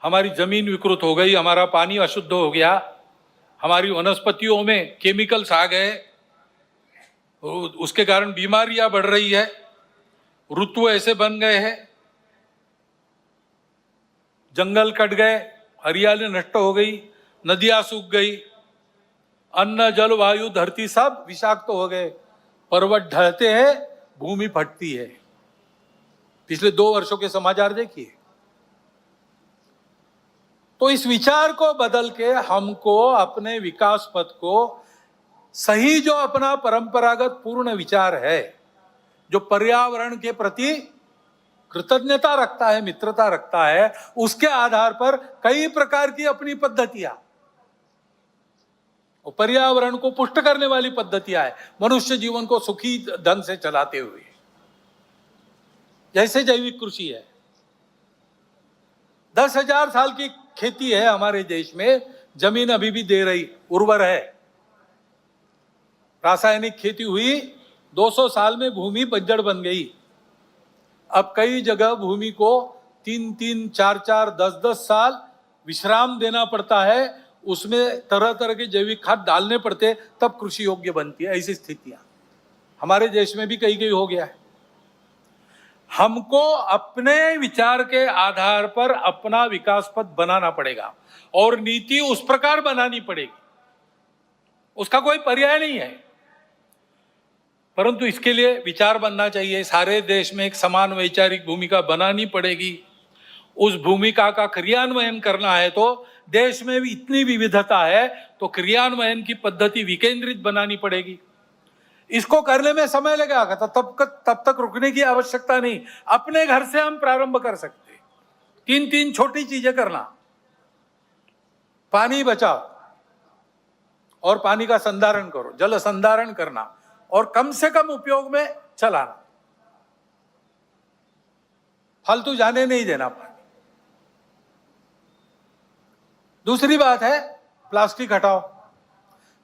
हमारी जमीन विकृत हो गई, हमारा पानी अशुद्ध हो गया, हमारी वनस्पतियों में केमिकल्स आ गए, उसके कारण बीमारियां बढ़ रही है, ऋतु ऐसे बन गए हैं, जंगल कट गए, हरियाली नष्ट हो गई, नदियां सूख गई, अन्न जल वायु धरती सब विषाक्त हो गए, पर्वत ढलते हैं, भूमि फटती है। पिछले 2 वर्षों के समाचार देखिए। तो इस विचार को बदल के हमको अपने विकास पथ को सही, जो अपना परंपरागत पूर्ण विचार है, जो पर्यावरण के प्रति कृतज्ञता रखता है, मित्रता रखता है, उसके आधार पर कई प्रकार की अपनी पद्धतियां, पर्यावरण को पुष्ट करने वाली पद्धतियां है, मनुष्य जीवन को सुखी ढंग से चलाते हुए। जैसे जैविक कृषि है, 10,000 साल की खेती है हमारे देश में, जमीन अभी भी दे रही, उर्वर है। रासायनिक खेती हुई, 200 साल में भूमि बंजर बन गई। अब कई जगह भूमि को 3-3, 4-4, 10-10 साल विश्राम देना पड़ता है, उसमें तरह तरह के जैविक खाद डालने पड़ते, तब कृषि योग्य बनती है। ऐसी स्थितियां हमारे देश में भी कहीं कहीं हो गया है। हमको अपने विचार के आधार पर अपना विकास पथ बनाना पड़ेगा और नीति उस प्रकार बनानी पड़ेगी, उसका कोई पर्याय नहीं है। परंतु इसके लिए विचार बनना चाहिए, सारे देश में एक समान वैचारिक भूमिका बनानी पड़ेगी। उस भूमिका का क्रियान्वयन करना है तो देश में भी इतनी विविधता है, तो क्रियान्वयन की पद्धति विकेंद्रित बनानी पड़ेगी। इसको करने में समय लगेगा, तब तक रुकने की आवश्यकता नहीं। अपने घर से हम प्रारंभ कर सकते हैं। 3-3 छोटी चीजें करना, पानी बचाओ और पानी का संधारण करो, जल संधारण करना और कम से कम उपयोग में चलाना, फालतू जाने नहीं देना पानी। दूसरी बात है प्लास्टिक हटाओ,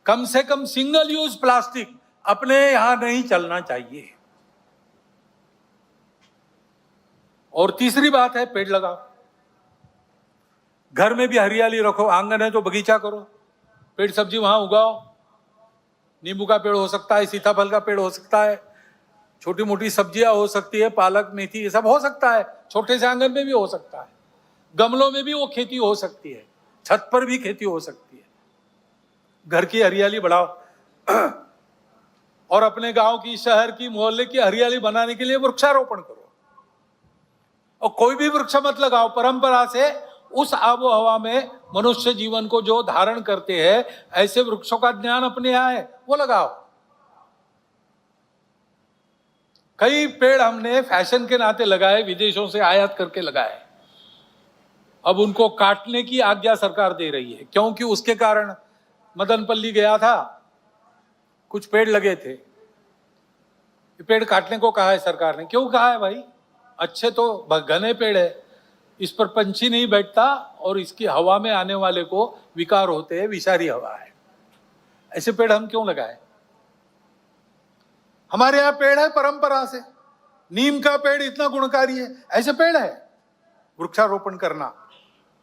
कम से कम सिंगल यूज प्लास्टिक अपने यहां नहीं चलना चाहिए। और तीसरी बात है पेड़ लगाओ, घर में भी हरियाली रखो, आंगन है तो बगीचा करो, पेड़ सब्जी वहां उगाओ। नींबू का पेड़ हो सकता है, सीताफल का पेड़ हो सकता है, छोटी मोटी सब्जियां हो सकती है, पालक मेथी ये सब हो सकता है, छोटे से आंगन में भी हो सकता है, गमलों में भी वो खेती हो सकती है, छत पर भी खेती हो सकती है। घर की हरियाली बढ़ाओ और अपने गांव की, शहर की, मोहल्ले की हरियाली बनाने के लिए वृक्षारोपण करो। और कोई भी वृक्ष मत लगाओ, परंपरा से उस आबो हवा में मनुष्य जीवन को जो धारण करते हैं, ऐसे वृक्षों का ज्ञान अपने यहां है, वो लगाओ। कई पेड़ हमने फैशन के नाते लगाए, विदेशों से आयात करके लगाए। अब उनको काटने की आज्ञा सरकार दे रही है, क्योंकि उसके कारण मदनपल्ली गया था, कुछ पेड़ लगे थे, पेड़ काटने को कहा है सरकार ने। क्यों कहा है भाई? अच्छे तो घने पेड़ है, इस पर पंछी नहीं बैठता और इसकी हवा में आने वाले को विकार होते हैं, विषारी हवा है, ऐसे पेड़ हम क्यों लगाए? हमारे यहां पेड़ है परंपरा से, नीम का पेड़ इतना गुणकारी है, ऐसे पेड़ है, वृक्षारोपण करना।